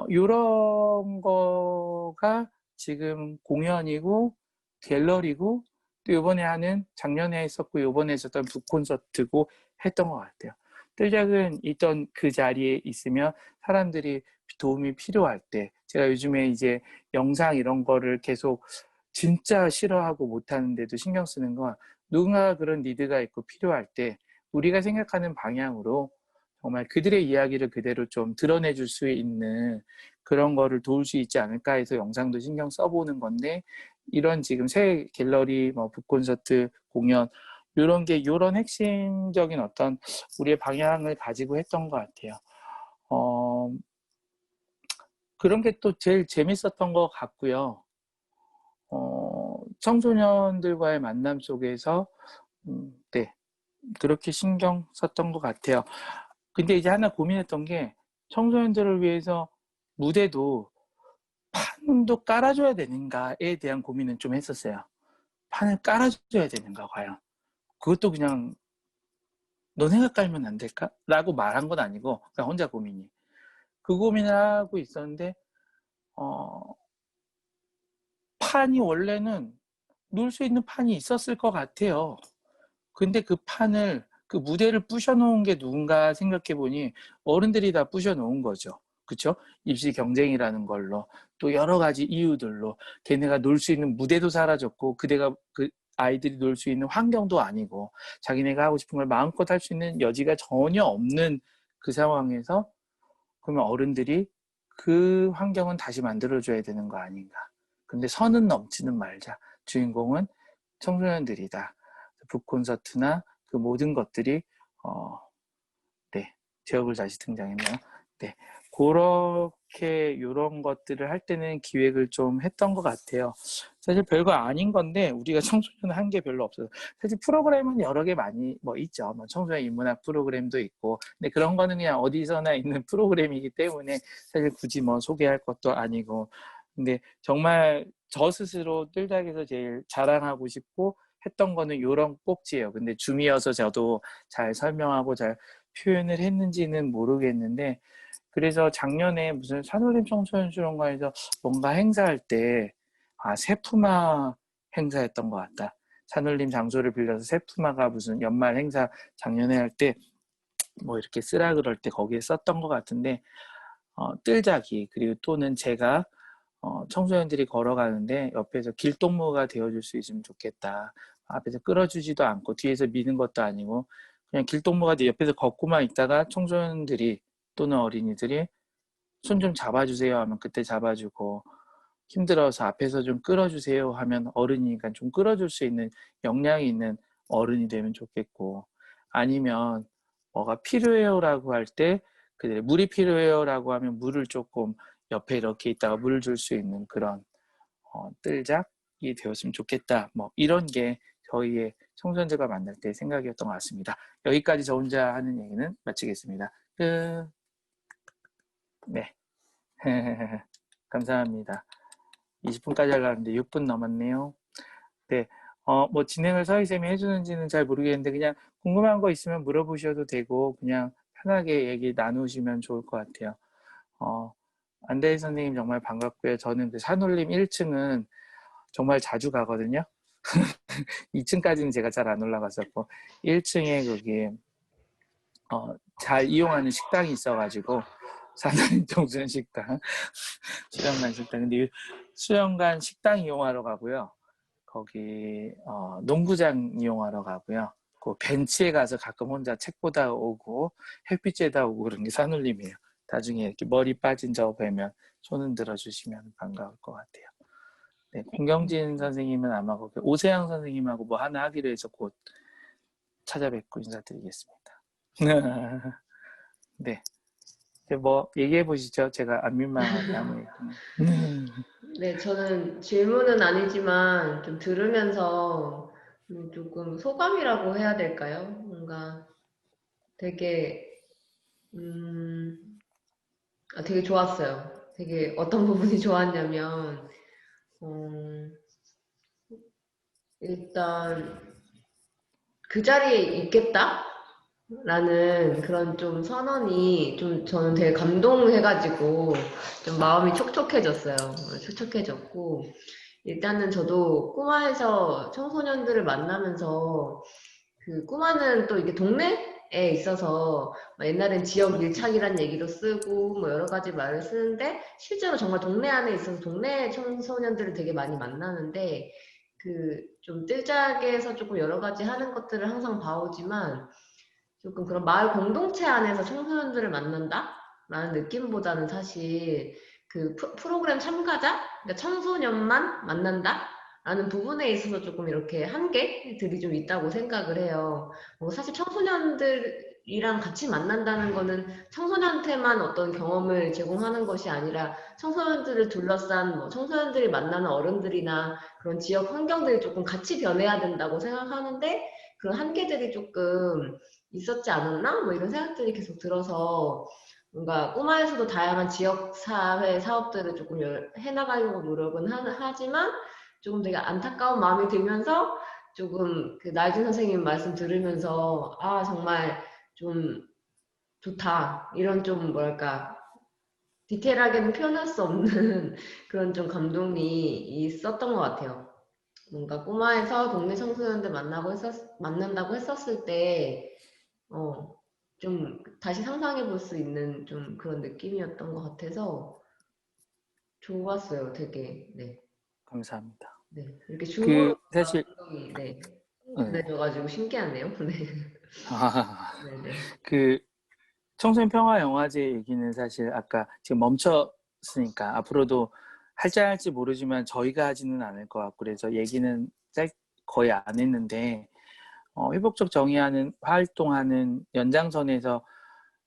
이런 거가 지금 공연이고 갤러리고 또 이번에 하는 작년에 했었고 이번에 했었던 북콘서트고 했던 것 같아요. 뜰작은 있던 그 자리에 있으면 사람들이 도움이 필요할 때, 제가 요즘에 이제 영상 이런 거를 계속 진짜 싫어하고 못하는데도 신경 쓰는 건, 누군가 그런 니드가 있고 필요할 때 우리가 생각하는 방향으로 정말 그들의 이야기를 그대로 좀 드러내줄 수 있는 그런 거를 도울 수 있지 않을까 해서 영상도 신경 써보는 건데, 이런 지금 새 갤러리, 뭐 북콘서트, 공연 이런 게 이런 핵심적인 어떤 우리의 방향을 가지고 했던 것 같아요. 그런 게 또 제일 재밌었던 것 같고요. 청소년들과의 만남 속에서 네, 그렇게 신경 썼던 것 같아요. 근데 이제 하나 고민했던 게, 청소년들을 위해서 무대도 판도 깔아줘야 되는가에 대한 고민은 좀 했었어요. 판을 깔아줘야 되는가 과연. 그것도 그냥 너네가 깔면 안 될까? 라고 말한 건 아니고 그냥 혼자 고민이. 그 고민을 하고 있었는데 판이 원래는 놓을 수 있는 판이 있었을 것 같아요. 근데 그 판을, 그 무대를 부셔놓은 게 누군가 생각해보니 어른들이 다 부셔놓은 거죠. 그쵸? 입시 경쟁이라는 걸로, 또 여러 가지 이유들로 걔네가 놀 수 있는 무대도 사라졌고, 그 아이들이 놀 수 있는 환경도 아니고, 자기네가 하고 싶은 걸 마음껏 할 수 있는 여지가 전혀 없는 그 상황에서, 그러면 어른들이 그 환경은 다시 만들어줘야 되는 거 아닌가. 근데 선은 넘지는 말자. 주인공은 청소년들이다. 북콘서트나 그 모든 것들이 네, 제 얼굴 다시 등장했네요. 네, 그렇게 이런 것들을 할 때는 기획을 좀 했던 것 같아요. 사실 별거 아닌 건데 우리가 청소년 한 게 별로 없어서, 사실 프로그램은 여러 개 많이 뭐 있죠. 뭐 청소년 인문학 프로그램도 있고, 근데 그런 거는 그냥 어디서나 있는 프로그램이기 때문에 사실 굳이 뭐 소개할 것도 아니고. 근데 정말 저 스스로 뜰작에서 제일 자랑하고 싶고 했던 거는 이런 꼭지예요. 근데 줌이어서 저도 잘 설명하고 잘 표현을 했는지는 모르겠는데, 그래서 작년에 무슨 산울림 청소년수련관에서 뭔가 행사할 때, 세푸마 행사였던 것 같다. 산울림 장소를 빌려서 세푸마가 무슨 연말 행사 작년에 할 때 뭐 이렇게 쓰라 그럴 때 거기에 썼던 것 같은데, 뜰작이, 그리고 또는 제가 청소년들이 걸어가는데 옆에서 길동무가 되어줄 수 있으면 좋겠다. 앞에서 끌어주지도 않고 뒤에서 미는 것도 아니고 그냥 길동무가 옆에서 걷고만 있다가 청소년들이 또는 어린이들이 손 좀 잡아주세요 하면 그때 잡아주고, 힘들어서 앞에서 좀 끌어주세요 하면 어른이니까 좀 끌어줄 수 있는 역량이 있는 어른이 되면 좋겠고, 아니면 뭐가 필요해요라고 할 때 물이 필요해요라고 하면 물을 조금 옆에 이렇게 있다가 물을 줄 수 있는 그런 뜰작이 되었으면 좋겠다. 뭐 이런 게 저희의 청소년들과 만날 때 생각이었던 것 같습니다. 여기까지 저 혼자 하는 얘기는 마치겠습니다. 끝. 네. 감사합니다. 20분까지 하려는데 6분 넘었네요. 네. 뭐 진행을 서희쌤이 해주는지는 잘 모르겠는데 그냥 궁금한 거 있으면 물어보셔도 되고 그냥 편하게 얘기 나누시면 좋을 것 같아요. 안대희 선생님 정말 반갑고요. 저는 그 산울림 1층은 정말 자주 가거든요. 2층까지는 제가 잘 안 올라갔었고 1층에 거기 잘 이용하는 식당이 있어가지고, 산울림 청소년 식당, 수영관 식당. 근데 수영관 식당 이용하러 가고요. 거기 농구장 이용하러 가고요. 그 벤치에 가서 가끔 혼자 책 보다 오고 햇빛에다 오고 그런 게 산울림이에요. 나중에 이렇게 머리 빠진 저 뵈면 손 흔들어 주시면 반가울 것 같아요. 네, 공경진 선생님은 아마 거기 오세영 선생님하고 뭐 하나 하기로 해서 곧 찾아뵙고 인사드리겠습니다. 네, 뭐 얘기해 보시죠. 제가 안 민망하게 아무 얘기는. 네, 저는 질문은 아니지만 좀 들으면서 조금 소감이라고 해야 될까요? 뭔가 되게 되게 좋았어요. 되게 어떤 부분이 좋았냐면 일단 그 자리에 있겠다? 라는 그런 좀 선언이 좀 저는 되게 감동해가지고 좀 마음이 촉촉해졌어요. 촉촉해졌고, 일단은 저도 꼬마에서 청소년들을 만나면서 그 꼬마는 또 이게 동네에 있어서 막 옛날엔 지역 밀착이란 얘기도 쓰고 뭐 여러 가지 말을 쓰는데 실제로 정말 동네 안에 있어서 동네 청소년들을 되게 많이 만나는데 그 좀 뜰작에서 조금 여러 가지 하는 것들을 항상 봐오지만 조금 그런 마을 공동체 안에서 청소년들을 만난다? 라는 느낌보다는 사실 그 프로그램 참가자? 그러니까 청소년만 만난다? 라는 부분에 있어서 조금 이렇게 한계들이 좀 있다고 생각을 해요. 사실 청소년들이랑 같이 만난다는 거는 청소년한테만 어떤 경험을 제공하는 것이 아니라 청소년들을 둘러싼 청소년들이 만나는 어른들이나 그런 지역 환경들이 조금 같이 변해야 된다고 생각하는데 그런 한계들이 조금 있었지 않았나? 뭐 이런 생각들이 계속 들어서 뭔가 꼬마에서도 다양한 지역사회 사업들을 조금 해나가려고 노력은 하지만 조금 되게 안타까운 마음이 들면서 조금 그 나혜진 선생님 말씀 들으면서 아 정말 좀 좋다 이런 좀 뭐랄까 디테일하게는 표현할 수 없는 그런 좀 감동이 있었던 것 같아요. 뭔가 꼬마에서 동네 청소년들 만난다고 했었을 때 좀 다시 상상해 볼 수 있는 좀 그런 느낌이었던 것 같아서 좋았어요, 되게. 네. 감사합니다. 네. 이렇게 그 줌으로 사실 감동이 네. 네. 전해져가지고 신기하네요. 네. 네네. 그 청소년 평화 영화제 얘기는 사실 아까 지금 멈췄으니까 앞으로도 할지 모르지만 저희가 하지는 않을 것 같고 그래서 얘기는 거의 안 했는데 회복적 정의하는 활동하는 연장선에서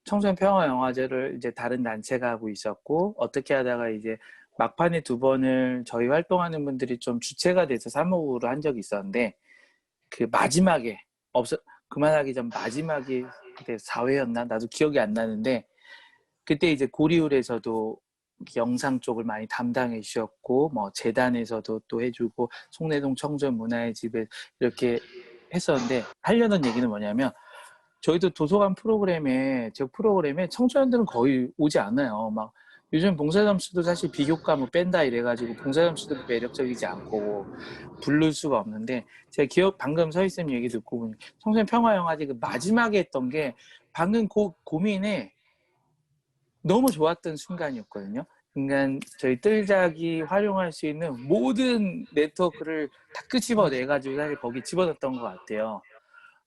청소년 평화 영화제를 이제 다른 단체가 하고 있었고 어떻게 하다가 이제 막판에 2번을 저희 활동하는 분들이 좀 주체가 돼서 사목으로 한 적이 있었는데 그 마지막에 그만하기 전 마지막에 그때 4회였나 나도 기억이 안 나는데 그때 이제 고리울에서도 영상 쪽을 많이 담당해 주셨고 뭐 재단에서도 또 해주고 송내동 청소년 문화의 집에 이렇게 했었는데 하려는 얘기는 뭐냐면 저희도 도서관 지역 프로그램에 청소년들은 거의 오지 않아요. 막 요즘 봉사점수도 사실 비교과 뭐 뺀다 이래가지고 봉사점수도 매력적이지 않고 부를 수가 없는데 제가 방금 서희쌤 얘기 듣고 보니 청소년 평화영화제 그 마지막에 했던 게 방금 고민에 너무 좋았던 순간이었거든요. 그러니까 저희 뜰작이 활용할 수 있는 모든 네트워크를 다 끄집어내가지고 사실 거기 집어넣었던 것 같아요.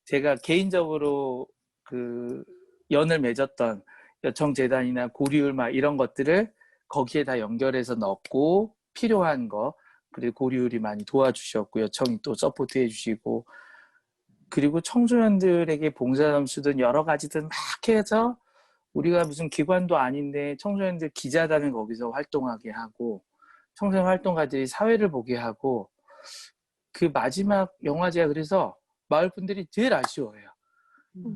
제가 개인적으로 그 연을 맺었던 여청재단이나 고리울 막 이런 것들을 거기에 다 연결해서 넣고 필요한 거 그리고 고리울이 많이 도와주셨고 여청이 또 서포트 해주시고 그리고 청소년들에게 봉사점수든 여러 가지든 막 해서 우리가 무슨 기관도 아닌데 청소년들 기자단을 거기서 활동하게 하고 청소년 활동가들이 사회를 보게 하고 그 마지막 영화제가 그래서 마을 분들이 제일 아쉬워해요.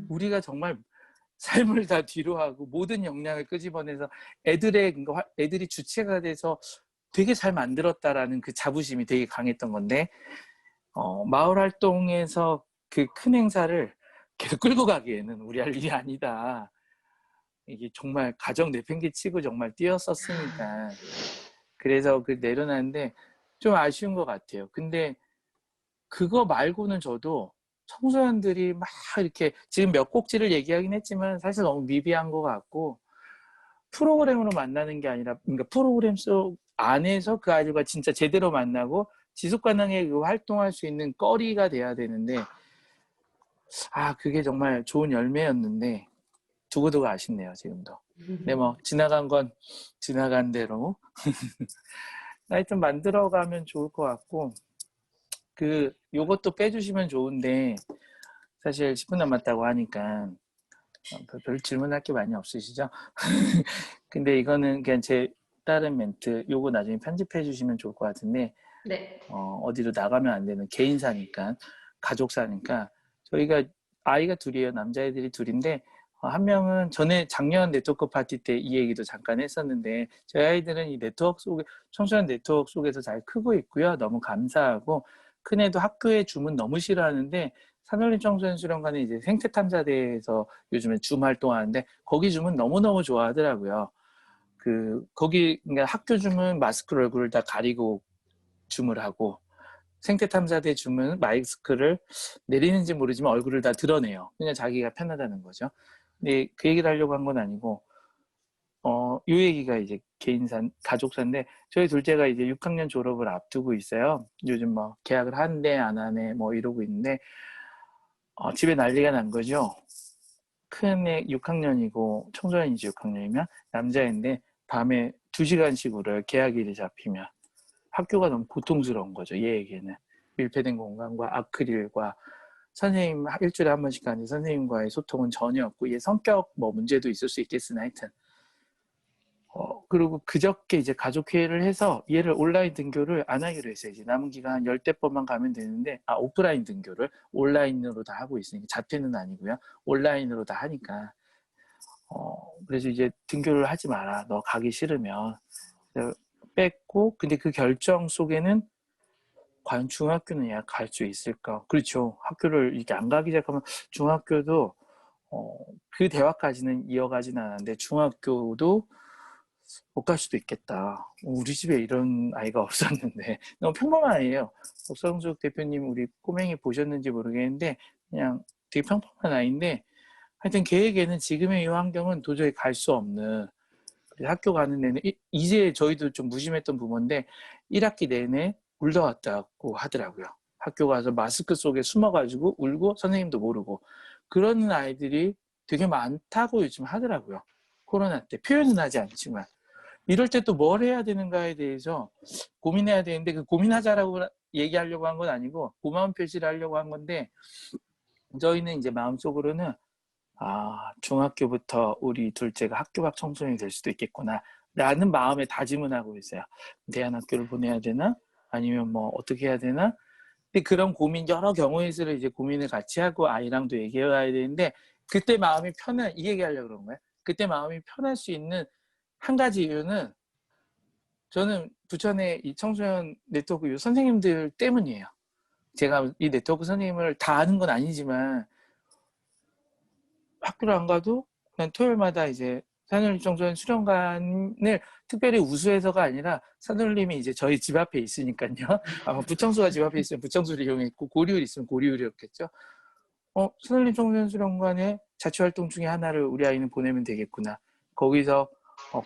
우리가 정말 삶을 다 뒤로 하고 모든 역량을 끄집어내서 애들이 주체가 돼서 되게 잘 만들었다라는 그 자부심이 되게 강했던 건데 마을 활동에서 그 큰 행사를 계속 끌고 가기에는 우리 할 일이 아니다. 이게 정말 가정 내팽개치고 정말 뛰었었으니까 그래서 그 내려놨는데 좀 아쉬운 것 같아요. 근데 그거 말고는 저도 청소년들이 막 이렇게 지금 몇 곡지를 얘기하긴 했지만 사실 너무 미비한 것 같고 프로그램으로 만나는 게 아니라 그러니까 프로그램 속 안에서 그 아이들과 진짜 제대로 만나고 지속가능하게 활동할 수 있는 거리가 돼야 되는데 그게 정말 좋은 열매였는데 두고두고 아쉽네요 지금도. 근데 뭐 지나간 건 지나간 대로 하여튼 만들어가면 좋을 것 같고 요것도 빼주시면 좋은데 사실 10분 남았다고 하니까 별 질문할 게 많이 없으시죠? 근데 이거는 그냥 제 다른 멘트 요거 나중에 편집해 주시면 좋을 것 같은데 네. 어디로 나가면 안 되는 개인사니까 가족사니까 저희가 아이가 2이에요. 남자애들이 2인데 한 명은 작년 네트워크 파티 때 이 얘기도 잠깐 했었는데 저희 아이들은 이 네트워크 속에 청소년 네트워크 속에서 잘 크고 있고요. 너무 감사하고 큰애도 학교에 줌은 너무 싫어하는데 산울림 청소년 수련관에 이제 생태탐사대에서 요즘에 줌 활동하는데 거기 줌은 너무너무 좋아하더라고요. 거기 그러니까 학교 줌은 마스크로 얼굴을 다 가리고 줌을 하고 생태탐사대 줌은 마스크를 내리는지 모르지만 얼굴을 다 드러내요. 그냥 자기가 편하다는 거죠. 근데 그 얘기를 하려고 한 건 아니고 요 얘기가 이제 개인사, 가족사인데 저희 둘째가 이제 6학년 졸업을 앞두고 있어요. 요즘 뭐 계약을 한대 안 하네 뭐 이러고 있는데 집에 난리가 난 거죠. 큰애 6학년이고 청소년이지 6학년이면 남자인데 밤에 2시간씩을 계약일이 잡히면 학교가 너무 고통스러운 거죠. 얘에게는 밀폐된 공간과 아크릴과 선생님 일주일에 한 번씩 가는 선생님과의 소통은 전혀 없고 얘 성격 뭐 문제도 있을 수 있겠으나 하여튼 그리고 그저께 이제 가족회의를 해서 얘를 온라인 등교를 안 하기로 했어요. 이제 남은 기간 10대 번만 가면 되는데, 오프라인 등교를 온라인으로 다 하고 있으니까, 자퇴는 아니고요. 온라인으로 다 하니까. 그래서 이제 등교를 하지 마라. 너 가기 싫으면. 그래서 뺐고, 근데 그 결정 속에는 과연 중학교는 얘가 갈 수 있을까? 그렇죠. 학교를 이렇게 안 가기 시작하면 중학교도, 그 대화까지는 이어가진 않았는데, 중학교도 못 갈 수도 있겠다. 우리 집에 이런 아이가 없었는데 너무 평범한 아이예요. 박성숙 대표님 우리 꼬맹이 보셨는지 모르겠는데 그냥 되게 평범한 아이인데 하여튼 걔에게는 지금의 이 환경은 도저히 갈 수 없는 학교 가는 애는 이제 저희도 좀 무심했던 부모인데 1학기 내내 울다 왔다고 하더라고요. 학교 가서 마스크 속에 숨어가지고 울고 선생님도 모르고 그런 아이들이 되게 많다고 요즘 하더라고요. 코로나 때 표현은 하지 않지만 이럴 때 또 뭘 해야 되는가에 대해서 고민해야 되는데 그 고민하자라고 얘기하려고 한 건 아니고 고마운 표시를 하려고 한 건데 저희는 이제 마음속으로는 중학교부터 우리 둘째가 학교 밖 청소년이 될 수도 있겠구나 라는 마음에 다짐은 하고 있어요. 대안학교를 보내야 되나? 아니면 뭐 어떻게 해야 되나? 근데 그런 고민 여러 경우의 수를 이제 고민을 같이 하고 아이랑도 얘기해야 되는데 그때 마음이 편한 이 얘기하려고 그런 거예요. 그때 마음이 편할 수 있는 한 가지 이유는 저는 부천의 이 청소년 네트워크 선생님들 때문이에요. 제가 이 네트워크 선생님을 다 아는 건 아니지만 학교를 안 가도 그냥 토요일마다 이제 산울림 청소년 수련관을 특별히 우수해서가 아니라 산울림이 이제 저희 집 앞에 있으니까요. 아마 부청수가 집 앞에 있으면 부청수를 이용했고 고리울이 있으면 고리울이었겠죠. 산울림 청소년 수련관의 자취활동 중에 하나를 우리 아이는 보내면 되겠구나. 거기서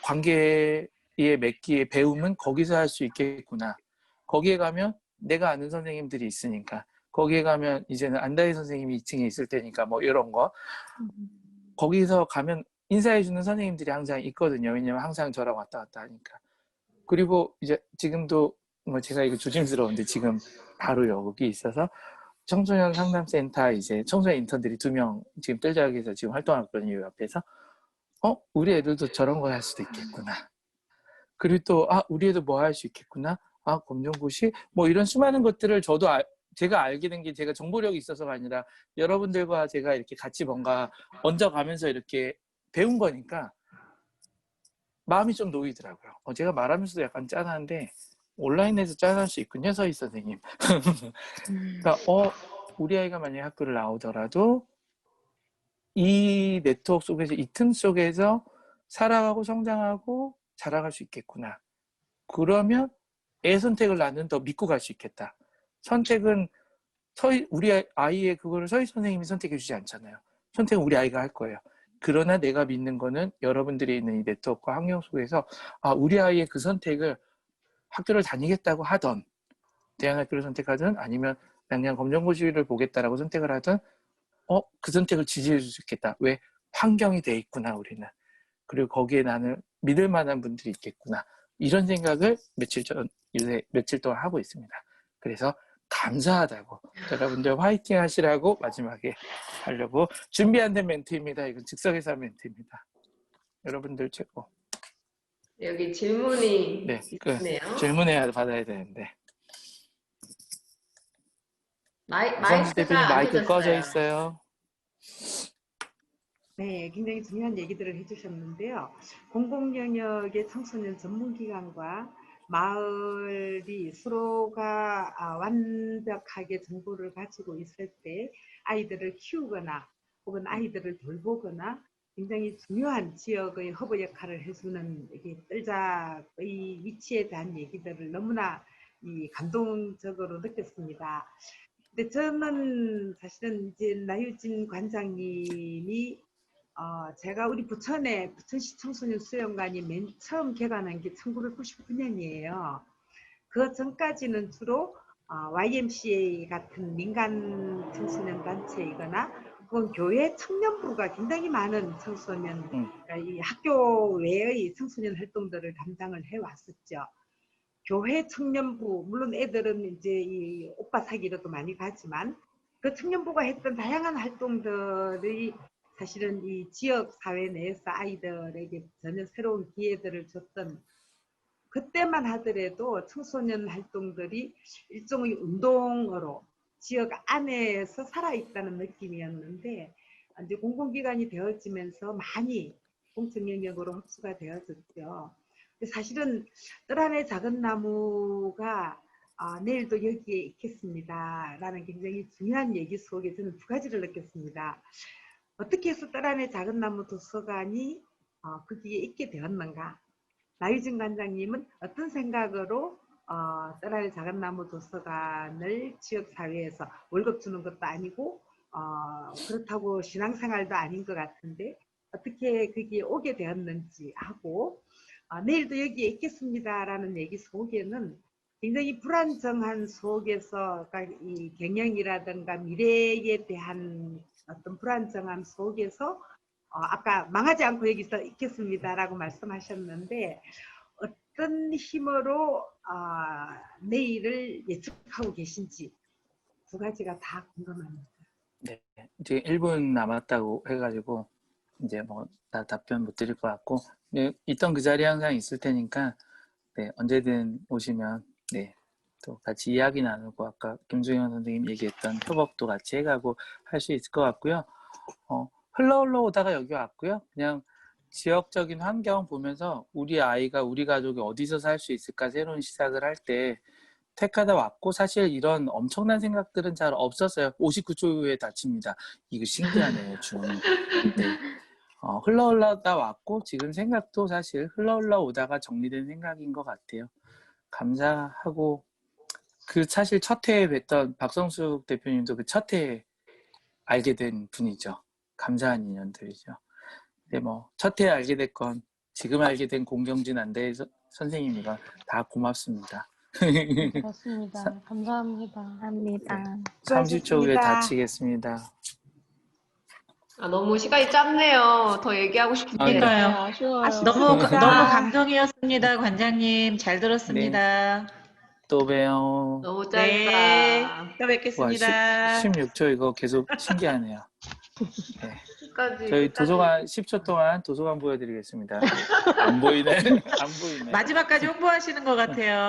관계에 맺기에 배움은 거기서 할 수 있겠구나. 거기에 가면 내가 아는 선생님들이 있으니까 거기에 가면 이제는 안다희 선생님이 2층에 있을 테니까 뭐 이런 거 거기서 가면 인사해주는 선생님들이 항상 있거든요. 왜냐면 항상 저랑 왔다 갔다 하니까. 그리고 이제 지금도 뭐 제가 이거 조심스러운데 지금 바로 여기 있어서 청소년 상담센터 이제 청소년 인턴들이 2명 지금 뜰자기에서 지금 활동하고 있거든요. 옆에서 우리 애들도 저런 거 할 수도 있겠구나. 그리고 또 우리 애도 뭐 할 수 있겠구나. 검정고시 뭐 이런 수많은 것들을 저도 제가 알게 된 게 제가 정보력이 있어서가 아니라 여러분들과 제가 이렇게 같이 뭔가 얹어가면서 이렇게 배운 거니까 마음이 좀 놓이더라고요. 제가 말하면서도 약간 짠한데 온라인에서 짠할 수 있군요, 서희 선생님. 그러니까 우리 아이가 만약에 학교를 나오더라도 이 네트워크 속에서 이 틈 속에서 살아가고 성장하고 자라갈 수 있겠구나. 그러면 애 선택을 나는 더 믿고 갈 수 있겠다. 선택은 우리 아이의 그거를 서희 선생님이 선택해 주지 않잖아요. 선택은 우리 아이가 할 거예요. 그러나 내가 믿는 거는 여러분들이 있는 이 네트워크 환경 속에서 우리 아이의 그 선택을 학교를 다니겠다고 하던 대안학교를 선택하든 아니면 그냥 검정고시를 보겠다라고 선택을 하든 그 선택을 지지해 줄 수 있겠다. 왜? 환경이 돼 있구나 우리는. 그리고 거기에 나는 믿을 만한 분들이 있겠구나. 이런 생각을 며칠 동안 하고 있습니다. 그래서 감사하다고 여러분들 화이팅 하시라고 마지막에 하려고 준비 안 된 멘트입니다. 이건 즉석에서 한 멘트입니다. 여러분들 최고. 여기 질문이 네, 있네요. 질문해야 받아야 되는데. 박성수 마이크가 대표님 안 마이크 꺼져 켜졌어요. 있어요. 네, 굉장히 중요한 얘기들을 해주셨는데요. 공공영역의 청소년 전문기관과 마을이 서로가 완벽하게 정보를 가지고 있을 때 아이들을 키우거나 혹은 아이들을 돌보거나 굉장히 중요한 지역의 허브 역할을 해주는 뜰작의 위치에 대한 얘기들을 너무나 이 감동적으로 느꼈습니다. 근데 저는 사실은 이제 나유진 관장님이 제가 우리 부천시 청소년 수련관이 맨 처음 개관한 게 1999년이에요. 그 전까지는 주로 YMCA 같은 민간 청소년 단체이거나 혹은 교회 청년부가 굉장히 많은 청소년, 이 학교 외의 청소년 활동들을 담당을 해왔었죠. 교회 청년부, 물론 애들은 이제 이 오빠 사귀러도 많이 가지만 그 청년부가 했던 다양한 활동들이 사실은 이 지역 사회 내에서 아이들에게 전혀 새로운 기회들을 줬던, 그때만 하더라도 청소년 활동들이 일종의 운동으로 지역 안에서 살아있다는 느낌이었는데, 이제 공공기관이 되어지면서 많이 공적 영역으로 흡수가 되어졌죠. 사실은 뜰 안의 작은 나무가 내일도 여기에 있겠습니다 라는 굉장히 중요한 얘기 속에 저는 두 가지를 느꼈습니다. 어떻게 해서 뜰 안의 작은 나무 도서관이 거기에 있게 되었는가, 나유진 관장님은 어떤 생각으로 뜰 안의 작은 나무 도서관을 지역사회에서 월급 주는 것도 아니고 그렇다고 신앙생활도 아닌 것 같은데 어떻게 거기에 오게 되었는지 하고, 내일도 여기에 있겠습니다라는 얘기 속에는 굉장히 불안정한 속에서 이 경영이라든가 미래에 대한 어떤 불안정함 속에서 아까 망하지 않고 여기서 있겠습니다라고 말씀하셨는데 어떤 힘으로 내일을 예측하고 계신지 두 가지가 다 궁금합니다. 네, 지금 1분 남았다고 해가지고 이제 뭐 다 답변 못 드릴 것 같고, 네, 있던 그 자리에 항상 있을 테니까 네, 언제든 오시면 네, 또 같이 이야기 나누고 아까 김수현 선생님 얘기했던 협업도 같이 해가고 할 수 있을 것 같고요. 흘러 오다가 여기 왔고요. 그냥 지역적인 환경 보면서 우리 아이가 우리 가족이 어디서 살 수 있을까 새로운 시작을 할 때 택하다 왔고, 사실 이런 엄청난 생각들은 잘 없었어요. 59초에 다칩니다. 이거 신기하네요, 좀. 네. 흘러다 왔고 지금 생각도 사실 흘러 오다가 정리된 생각인 것 같아요. 감사하고, 그 사실 첫 해에 뵀던 박성숙 대표님도 그 첫 해에 알게 된 분이죠. 감사한 인연들이죠. 근데 뭐 첫 해에 알게 됐건 지금 알게 된 공경진 안대 선생님이가 다 고맙습니다. 그렇습니다. 감사합니다. 감사합니다. 네. 30초 후에 수고하셨습니다. 다치겠습니다. 너무 시간이 짧네요. 더 얘기하고 싶은데. 그러니까요. 아쉬워요. 너무 아쉽습니다. 감동이었습니다, 관장님. 잘 들었습니다. 또 봬요. 너무 짧다. 네, 또 와, 뵙겠습니다. 16초 이거 계속 신기하네요. 네. 끝까지. 저희 끝까지. 도서관 10초 동안 도서관 보여드리겠습니다. 안 보이네. 안 보이네. 마지막까지 홍보하시는 것 같아요.